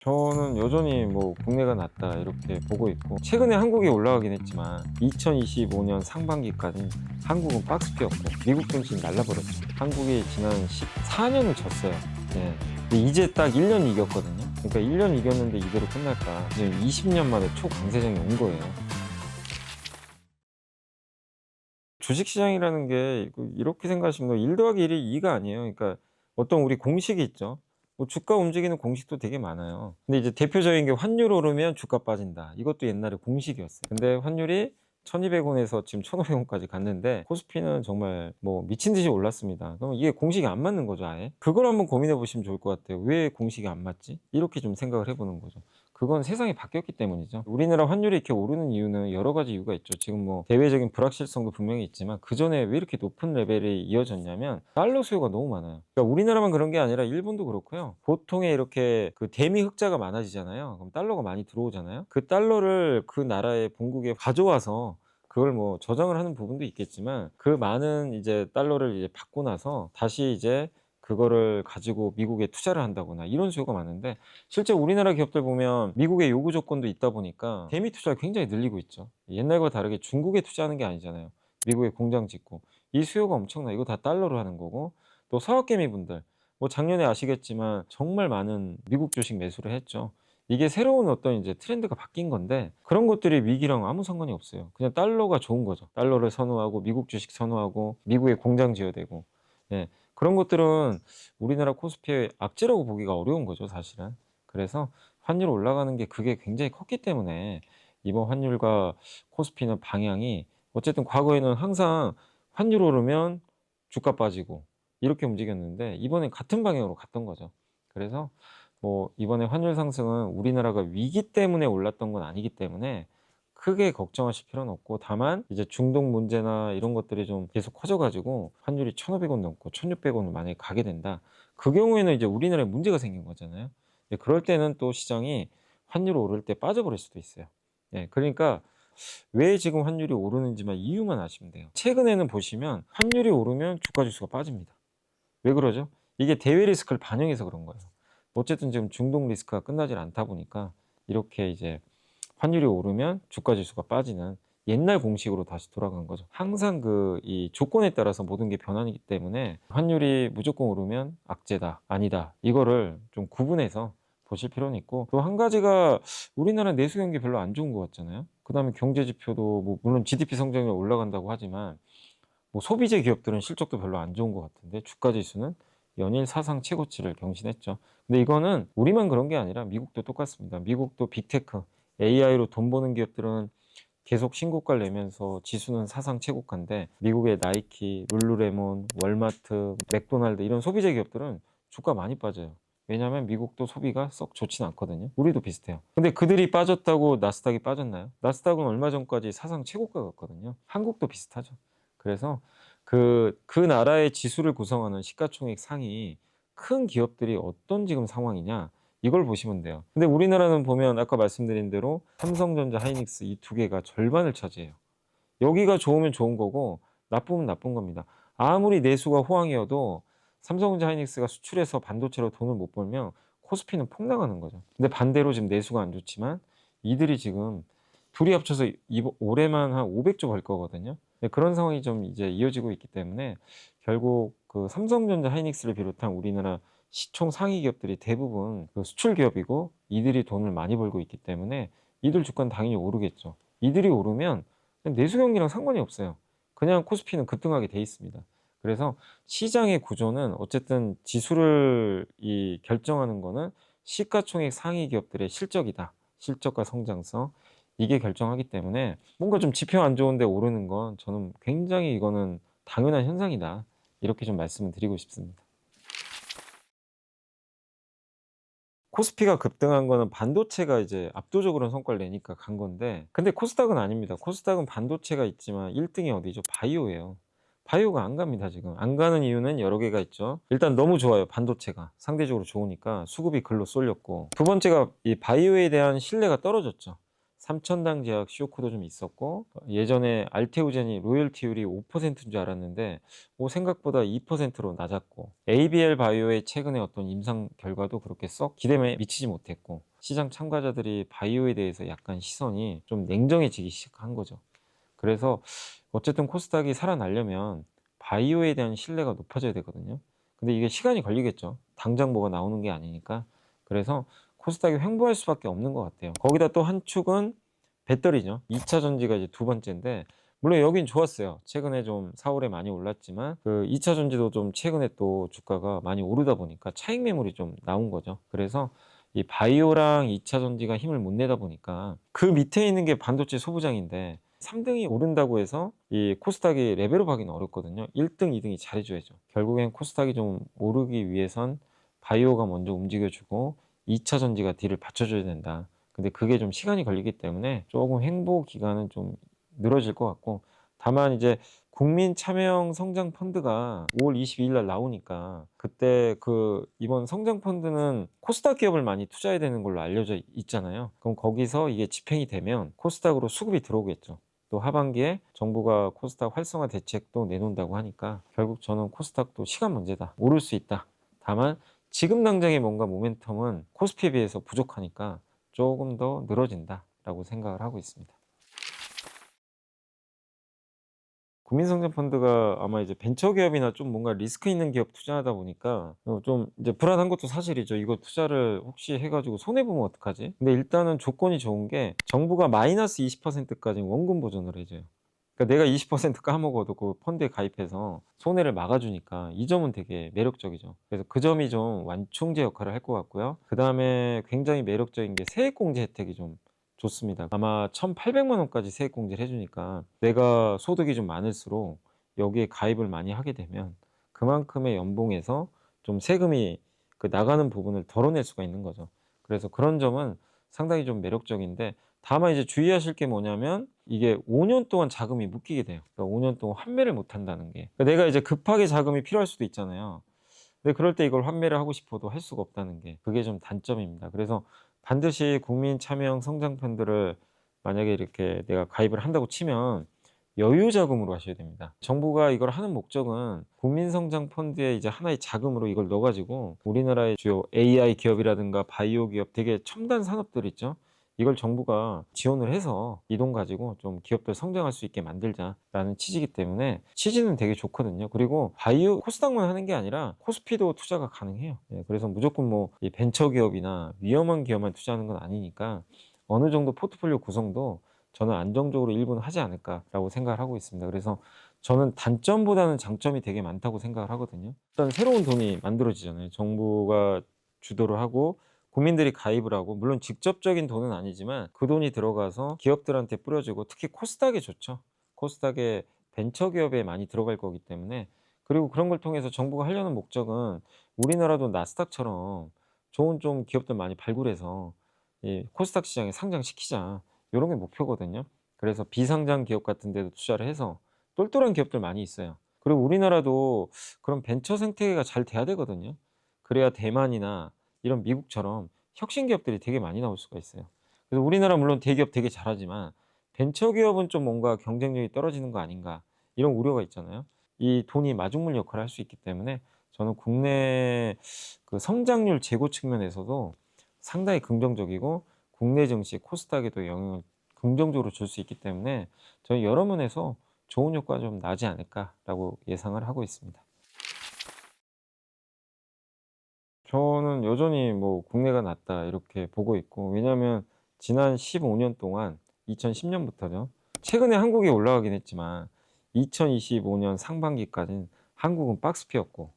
저는 여전히 뭐 국내가 낫다 이렇게 보고 있고, 최근에 한국이 올라가긴 했지만 2025년 상반기까지 한국은 박스피였고 미국 증시는 날라버렸죠. 한국이 지난 14년을 졌어요. 예. 근데 이제 딱 1년 이겼거든요. 그러니까 1년 이겼는데 이대로 끝날까? 지금 20년 만에 초강세장이 온 거예요. 주식시장이라는 게 이렇게 생각하시면 1 더하기 1이 2가 아니에요. 그러니까 어떤 우리 공식이 있죠. 뭐 주가 움직이는 공식도 되게 많아요. 근데 이제 대표적인 게 환율 오르면 주가 빠진다. 이것도 옛날에 공식이었어요. 근데 환율이 1,200원에서 지금 1,500원까지 갔는데 코스피는 정말 뭐 미친 듯이 올랐습니다. 그럼 이게 공식이 안 맞는 거죠, 아예. 그걸 한번 고민해 보시면 좋을 것 같아요. 왜 공식이 안 맞지? 이렇게 좀 생각을 해 보는 거죠. 그건 세상이 바뀌었기 때문이죠. 우리나라 환율이 이렇게 오르는 이유는 여러 가지 이유가 있죠. 지금 뭐 대외적인 불확실성도 분명히 있지만, 그전에 왜 이렇게 높은 레벨이 이어졌냐면 달러 수요가 너무 많아요. 그러니까 우리나라만 그런 게 아니라 일본도 그렇고요. 보통에 이렇게 그 대미 흑자가 많아지잖아요. 그럼 달러가 많이 들어오잖아요. 그 달러를 그 나라의 본국에 가져와서 그걸 뭐 저장을 하는 부분도 있겠지만, 그 많은 이제 달러를 이제 받고 나서 다시 이제 그거를 가지고 미국에 투자를 한다거나 이런 수요가 많은데, 실제 우리나라 기업들 보면 미국의 요구 조건도 있다 보니까 대미 투자를 굉장히 늘리고 있죠. 옛날과 다르게 중국에 투자하는 게 아니잖아요. 미국에 공장 짓고. 이 수요가 엄청나. 이거 다 달러로 하는 거고. 또 서학개미 분들, 뭐 작년에 아시겠지만 정말 많은 미국 주식 매수를 했죠. 이게 새로운 어떤 이제 트렌드가 바뀐 건데, 그런 것들이 위기랑 아무 상관이 없어요. 그냥 달러가 좋은 거죠. 달러를 선호하고 미국 주식 선호하고 미국에 공장 지어야 되고. 예. 그런 것들은 우리나라 코스피의 악재라고 보기가 어려운 거죠, 사실은. 그래서 환율 올라가는 게 그게 굉장히 컸기 때문에 이번 환율과 코스피는 방향이, 어쨌든 과거에는 항상 환율 오르면 주가 빠지고 이렇게 움직였는데, 이번엔 같은 방향으로 갔던 거죠. 그래서 뭐 이번에 환율 상승은 우리나라가 위기 때문에 올랐던 건 아니기 때문에 크게 걱정하실 필요는 없고, 다만 이제 중동 문제나 이런 것들이 좀 계속 커져 가지고 환율이 1,500원 넘고 1,600원을 만약에 가게 된다. 그 경우에는 이제 우리나라에 문제가 생긴 거잖아요. 예, 그럴 때는 또 시장이 환율이 오를 때 빠져버릴 수도 있어요. 예, 그러니까 왜 지금 환율이 오르는지만 이유만 아시면 돼요. 최근에는 보시면 환율이 오르면 주가 지수가 빠집니다. 왜 그러죠? 이게 대외 리스크를 반영해서 그런 거예요. 어쨌든 지금 중동 리스크가 끝나질 않다 보니까 이렇게 이제 환율이 오르면 주가 지수가 빠지는 옛날 공식으로 다시 돌아간 거죠. 항상 그 이 조건에 따라서 모든 게 변하기 때문에 환율이 무조건 오르면 악재다, 아니다, 이거를 좀 구분해서 보실 필요는 있고, 또 한 가지가 우리나라 내수 경기 별로 안 좋은 것 같잖아요. 그다음에 경제 지표도 뭐 물론 GDP 성장률 올라간다고 하지만 뭐 소비재 기업들은 실적도 별로 안 좋은 것 같은데 주가 지수는 연일 사상 최고치를 경신했죠. 근데 이거는 우리만 그런 게 아니라 미국도 똑같습니다. 미국도 빅테크, AI로 돈 버는 기업들은 계속 신고가를 내면서 지수는 사상 최고가인데, 미국의 나이키, 룰루레몬, 월마트, 맥도날드 이런 소비재 기업들은 주가 많이 빠져요. 왜냐하면 미국도 소비가 썩 좋진 않거든요. 우리도 비슷해요. 근데 그들이 빠졌다고 나스닥이 빠졌나요? 나스닥은 얼마 전까지 사상 최고가 갔거든요. 한국도 비슷하죠. 그래서 그 나라의 지수를 구성하는 시가총액 상위 큰 기업들이 어떤 지금 상황이냐, 이걸 보시면 돼요. 근데 우리나라는 보면 아까 말씀드린 대로 삼성전자, 하이닉스 이 두 개가 절반을 차지해요. 여기가 좋으면 좋은 거고 나쁘면 나쁜 겁니다. 아무리 내수가 호황이어도 삼성전자, 하이닉스가 수출해서 반도체로 돈을 못 벌면 코스피는 폭락하는 거죠. 근데 반대로 지금 내수가 안 좋지만 이들이 지금 둘이 합쳐서 올해만 한 500조 벌 거거든요. 네, 그런 상황이 좀 이제 이어지고 있기 때문에 결국 그 삼성전자, 하이닉스를 비롯한 우리나라 시총 상위 기업들이 대부분 그 수출 기업이고, 이들이 돈을 많이 벌고 있기 때문에 이들 주가는 당연히 오르겠죠. 이들이 오르면 내수 경기랑 상관이 없어요. 그냥 코스피는 급등하게 돼 있습니다. 그래서 시장의 구조는 어쨌든 지수를 결정하는 거는 시가총액 상위 기업들의 실적이다. 실적과 성장성. 이게 결정하기 때문에 뭔가 좀 지표 안 좋은데 오르는 건 저는 굉장히 이거는 당연한 현상이다. 이렇게 좀 말씀을 드리고 싶습니다. 코스피가 급등한 거는 반도체가 이제 압도적으로 성과를 내니까 간 건데, 근데 코스닥은 아닙니다. 코스닥은 반도체가 있지만 1등이 어디죠? 바이오예요. 바이오가 안 갑니다, 지금. 안 가는 이유는 여러 개가 있죠. 일단 너무 좋아요, 반도체가. 상대적으로 좋으니까 수급이 글로 쏠렸고. 두 번째가 이 바이오에 대한 신뢰가 떨어졌죠. 삼천당 제약 쇼크도 좀 있었고 예전에 알테오젠이 로열티율이 5%인 줄 알았는데 생각보다 2%로 낮았고 ABL 바이오의 최근에 어떤 임상 결과도 그렇게 썩 기대에 미치지 못했고 시장 참가자들이 바이오에 대해서 약간 시선이 좀 냉정해지기 시작한 거죠. 그래서 어쨌든 코스닥이 살아나려면 바이오에 대한 신뢰가 높아져야 되거든요. 근데 이게 시간이 걸리겠죠. 당장 뭐가 나오는 게 아니니까. 그래서 코스닥이 횡보할 수밖에 없는 것 같아요. 거기다 또 한 축은 배터리죠. 2차 전지가 이제 두 번째인데 물론 여긴 좋았어요. 최근에 좀 4월에 많이 올랐지만 그 2차 전지도 좀 최근에 또 주가가 많이 오르다 보니까 차익 매물이 좀 나온 거죠. 그래서 이 바이오랑 2차 전지가 힘을 못 내다 보니까 그 밑에 있는 게 반도체 소부장인데 3등이 오른다고 해서 이 코스닥이 레벨업 하기는 어렵거든요. 1등, 2등이 잘해줘야죠. 결국엔 코스닥이 좀 오르기 위해선 바이오가 먼저 움직여주고 2차 전지가 뒤를 받쳐줘야 된다. 근데 그게 좀 시간이 걸리기 때문에 조금 횡보 기간은 좀 늘어질 것 같고 다만 이제 국민 참여형 성장 펀드가 5월 22일 날 나오니까 그때 그 이번 성장 펀드는 코스닥 기업을 많이 투자해야 되는 걸로 알려져 있잖아요. 그럼 거기서 이게 집행이 되면 코스닥으로 수급이 들어오겠죠. 또 하반기에 정부가 코스닥 활성화 대책도 내놓는다고 하니까 결국 저는 코스닥도 시간 문제다. 오를 수 있다. 다만 지금 당장의 뭔가 모멘텀은 코스피에 비해서 부족하니까 조금 더 늘어진다라고 생각을 하고 있습니다. 국민성장펀드가 아마 이제 벤처기업이나 좀 뭔가 리스크 있는 기업 투자하다 보니까 좀 이제 불안한 것도 사실이죠. 이거 투자를 혹시 해가지고 손해보면 어떡하지? 근데 일단은 조건이 좋은 게 정부가 마이너스 20%까지 원금 보전을 해줘요. 그러니까 내가 20% 까먹어도 그 펀드에 가입해서 손해를 막아주니까 이 점은 되게 매력적이죠. 그래서 그 점이 좀 완충제 역할을 할 것 같고요. 그 다음에 굉장히 매력적인 게 세액공제 혜택이 좀 좋습니다. 아마 1,800만 원까지 세액공제를 해주니까 내가 소득이 좀 많을수록 여기에 가입을 많이 하게 되면 그만큼의 연봉에서 좀 세금이 그 나가는 부분을 덜어낼 수가 있는 거죠. 그래서 그런 점은 상당히 좀 매력적인데 다만 이제 주의하실 게 뭐냐면 이게 5년 동안 자금이 묶이게 돼요. 그러니까 5년 동안 환매를 못 한다는 게. 그러니까 내가 이제 급하게 자금이 필요할 수도 있잖아요. 근데 그럴 때 이걸 환매를 하고 싶어도 할 수가 없다는 게 그게 좀 단점입니다. 그래서 반드시 국민 참여형 성장 펀드를 만약에 이렇게 내가 가입을 한다고 치면 여유 자금으로 하셔야 됩니다. 정부가 이걸 하는 목적은 국민 성장 펀드에 이제 하나의 자금으로 이걸 넣어 가지고 우리나라의 주요 AI 기업이라든가 바이오 기업 되게 첨단 산업들 있죠. 이걸 정부가 지원을 해서 이 돈 가지고 좀 기업들 성장할 수 있게 만들자라는 취지이기 때문에 취지는 되게 좋거든요. 그리고 바이오 코스닥만 하는 게 아니라 코스피도 투자가 가능해요. 그래서 무조건 뭐 이 벤처 기업이나 위험한 기업만 투자하는 건 아니니까 어느 정도 포트폴리오 구성도 저는 안정적으로 일부는 하지 않을까라고 생각을 하고 있습니다. 그래서 저는 단점보다는 장점이 되게 많다고 생각을 하거든요. 일단 새로운 돈이 만들어지잖아요. 정부가 주도를 하고 국민들이 가입을 하고 물론 직접적인 돈은 아니지만 그 돈이 들어가서 기업들한테 뿌려지고 특히 코스닥에 좋죠. 코스닥에 벤처기업에 많이 들어갈 거기 때문에 그리고 그런 걸 통해서 정부가 하려는 목적은 우리나라도 나스닥처럼 좋은 좀 기업들 많이 발굴해서 이 코스닥 시장에 상장시키자 이런 게 목표거든요. 그래서 비상장 기업 같은 데도 투자를 해서 똘똘한 기업들 많이 있어요. 그리고 우리나라도 그런 벤처 생태계가 잘 돼야 되거든요. 그래야 대만이나 이런 미국처럼 혁신 기업들이 되게 많이 나올 수가 있어요. 그래서 우리나라 물론 대기업 되게 잘하지만 벤처 기업은 좀 뭔가 경쟁력이 떨어지는 거 아닌가 이런 우려가 있잖아요. 이 돈이 마중물 역할을 할 수 있기 때문에 저는 국내 그 성장률 제고 측면에서도 상당히 긍정적이고 국내 증시 코스닥에도 영향을 긍정적으로 줄 수 있기 때문에 저는 여러 면에서 좋은 효과가 좀 나지 않을까라고 예상을 하고 있습니다. 저는 여전히 뭐 국내가 낫다 이렇게 보고 있고 왜냐하면 지난 15년 동안 2010년부터죠. 최근에 한국이 올라가긴 했지만 2025년 상반기까지는 한국은 박스피였고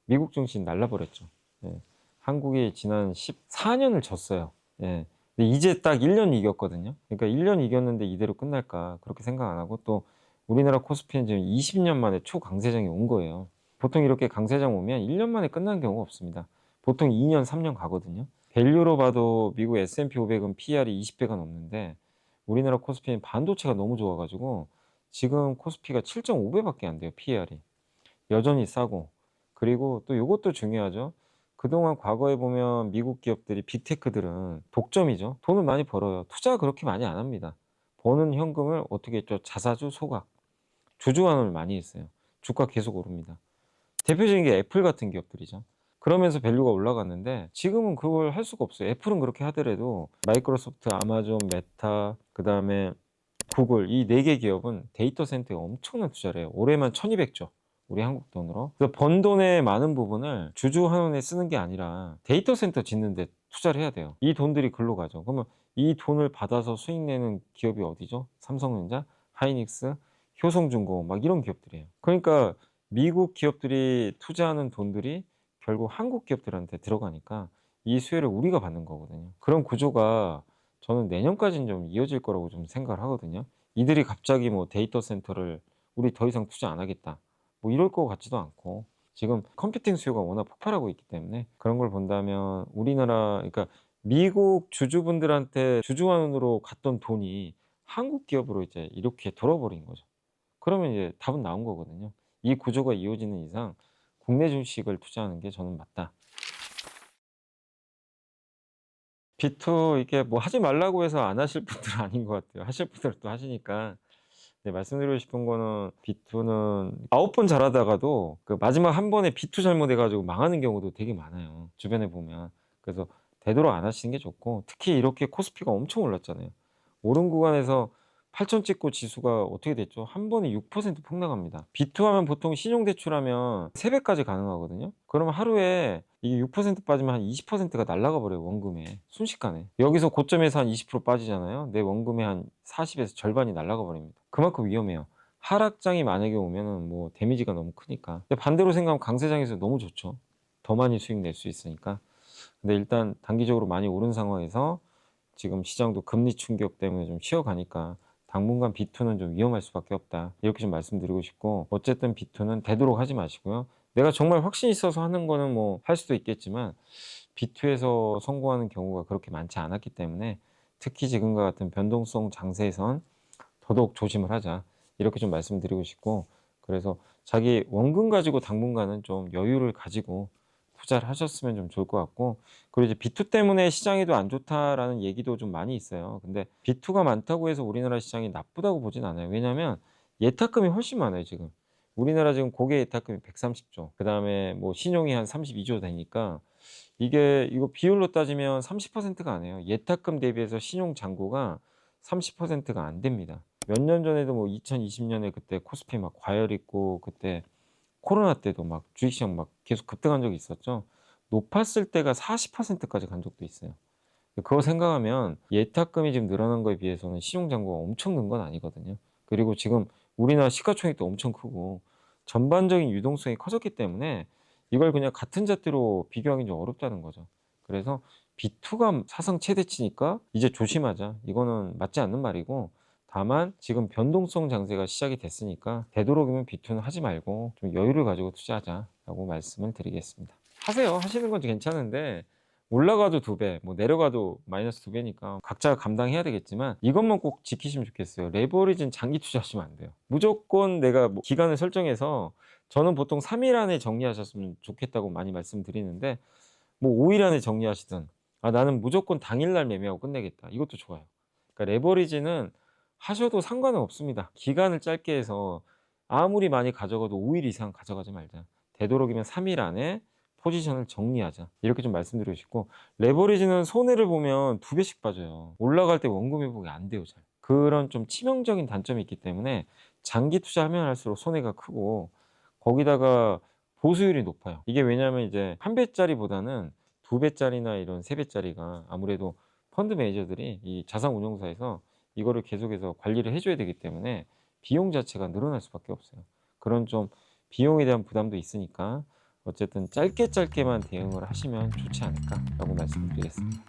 미국 증시는 날라버렸죠. 예. 한국이 지난 14년을 졌어요. 예. 근데 이제 딱 1년 이겼거든요. 그러니까 1년 이겼는데 이대로 끝날까 그렇게 생각 안 하고 또 우리나라 코스피는 지금 20년 만에 초강세장이 온 거예요. 보통 이렇게 강세장 오면 1년 만에 끝나는 경우가 없습니다. 보통 2년, 3년 가거든요. 밸류로 봐도 미국 S&P 500은 PR이 20배가 넘는데 우리나라 코스피는 반도체가 너무 좋아가지고 지금 코스피가 7.5배밖에 안 돼요. PR이. 여전히 싸고. 그리고 또 이것도 중요하죠. 그동안 과거에 보면 미국 기업들이 빅테크들은 독점이죠. 돈을 많이 벌어요. 투자 그렇게 많이 안 합니다. 버는 현금을 어떻게 했죠? 자사주, 소각, 주주환원을 많이 했어요. 주가 계속 오릅니다. 대표적인 게 애플 같은 기업들이죠. 그러면서 밸류가 올라갔는데 지금은 그걸 할 수가 없어요. 애플은 그렇게 하더라도 마이크로소프트, 아마존, 메타, 그다음에 구글 이 4개 기업은 데이터 센터에 엄청난 투자를 해요. 올해만 1200조. 우리 한국 돈으로. 그래서 번 돈의 많은 부분을 주주 환원에 쓰는 게 아니라 데이터 센터 짓는 데 투자를 해야 돼요. 이 돈들이 글로 가죠. 그러면 이 돈을 받아서 수익 내는 기업이 어디죠? 삼성전자, 하이닉스, 효성중공업 막 이런 기업들이에요. 그러니까 미국 기업들이 투자하는 돈들이 결국 한국 기업들한테 들어가니까 이 수혜를 우리가 받는 거거든요. 그런 구조가 저는 내년까지는 좀 이어질 거라고 좀 생각을 하거든요. 이들이 갑자기 뭐 데이터 센터를 우리 더 이상 투자 안 하겠다. 뭐 이럴 것 같지도 않고 지금 컴퓨팅 수요가 워낙 폭발하고 있기 때문에 그런 걸 본다면 우리나라 그러니까 미국 주주분들한테 주주환원으로 갔던 돈이 한국 기업으로 이제 이렇게 돌아버린 거죠. 그러면 이제 답은 나온 거거든요. 이 구조가 이어지는 이상 국내 주식을 투자하는 게 저는 맞다. 비투 이게 뭐 하지 말라고 해서 안 하실 분들은 아닌 것 같아요. 하실 분들은 또 하시니까. 네, 말씀드리고 싶은 거는 비투는 9번 잘하다가도 그 마지막 한 번에 비투 잘못해 가지고 망하는 경우도 되게 많아요, 주변에 보면. 그래서 되도록 안 하시는 게 좋고 특히 이렇게 코스피가 엄청 올랐잖아요. 오른 구간에서 8천 찍고 지수가 어떻게 됐죠? 한 번에 6% 폭락합니다. 비투하면 보통 신용대출하면 3배까지 가능하거든요. 그러면 하루에 이게 6% 빠지면 한 20%가 날아가 버려요, 원금에. 순식간에. 여기서 고점에서 한 20% 빠지잖아요. 내 원금의 한 40에서 절반이 날아가 버립니다. 그만큼 위험해요. 하락장이 만약에 오면은 뭐 데미지가 너무 크니까. 근데 반대로 생각하면 강세장에서 너무 좋죠. 더 많이 수익 낼 수 있으니까. 근데 일단 단기적으로 많이 오른 상황에서 지금 시장도 금리 충격 때문에 좀 쉬어가니까 당분간 비투는 좀 위험할 수밖에 없다. 이렇게 좀 말씀드리고 싶고 어쨌든 비투는 되도록 하지 마시고요. 내가 정말 확신 있어서 하는 거는 뭐 할 수도 있겠지만 비투에서 성공하는 경우가 그렇게 많지 않았기 때문에 특히 지금과 같은 변동성 장세에선 더더욱 조심을 하자. 이렇게 좀 말씀드리고 싶고 그래서 자기 원금 가지고 당분간은 좀 여유를 가지고 투자를 하셨으면 좀 좋을 것 같고 그리고 이제 비투 때문에 시장에도 안 좋다라는 얘기도 좀 많이 있어요. 근데 비투가 많다고 해서 우리나라 시장이 나쁘다고 보진 않아요. 왜냐하면 예탁금이 훨씬 많아요, 지금. 우리나라 지금 고개 예탁금이 130조, 그다음에 뭐 신용이 한 32조 되니까 이게 이거 비율로 따지면 30%가 안 해요. 예탁금 대비해서 신용 잔고가 30%가 안 됩니다. 몇 년 전에도 뭐 2020년에 그때 코스피 막 과열 있고 그때 코로나 때도 막 주식시장 막 계속 급등한 적이 있었죠. 높았을 때가 40%까지 간 적도 있어요. 그거 생각하면 예탁금이 지금 늘어난 거에 비해서는 신용 잔고가 엄청 는 건 아니거든요. 그리고 지금 우리나라 시가총액도 엄청 크고 전반적인 유동성이 커졌기 때문에 이걸 그냥 같은 잣대로 비교하기는 좀 어렵다는 거죠. 그래서 비투가 사상 최대치니까 이제 조심하자. 이거는 맞지 않는 말이고 다만 지금 변동성 장세가 시작이 됐으니까 되도록이면 비투는 하지 말고 좀 여유를 가지고 투자하자라고 말씀을 드리겠습니다. 하세요. 하시는 건 괜찮은데 올라가도 2배, 뭐 내려가도 마이너스 2배니까 각자가 감당해야 되겠지만 이것만 꼭 지키시면 좋겠어요. 레버리지는 장기 투자하시면 안 돼요. 무조건 내가 뭐 기간을 설정해서 저는 보통 3일 안에 정리하셨으면 좋겠다고 많이 말씀드리는데 뭐 5일 안에 정리하시든 나는 무조건 당일날 매매하고 끝내겠다. 이것도 좋아요. 그러니까 레버리지는 하셔도 상관은 없습니다. 기간을 짧게 해서 아무리 많이 가져가도 5일 이상 가져가지 말자. 되도록이면 3일 안에 포지션을 정리하자. 이렇게 좀 말씀드리고 싶고 레버리지는 손해를 보면 2배씩 빠져요. 올라갈 때 원금 회복이 안 돼요, 잘. 그런 좀 치명적인 단점이 있기 때문에 장기 투자하면 할수록 손해가 크고 거기다가 보수율이 높아요. 이게 왜냐하면 이제 1배짜리보다는 2배짜리나 이런 3배짜리가 아무래도 펀드 매니저들이 이 자산 운용사에서 이거를 계속해서 관리를 해 줘야 되기 때문에 비용 자체가 늘어날 수밖에 없어요. 그런 좀 비용에 대한 부담도 있으니까 어쨌든 짧게만 대응을 하시면 좋지 않을까라고 말씀드리겠습니다.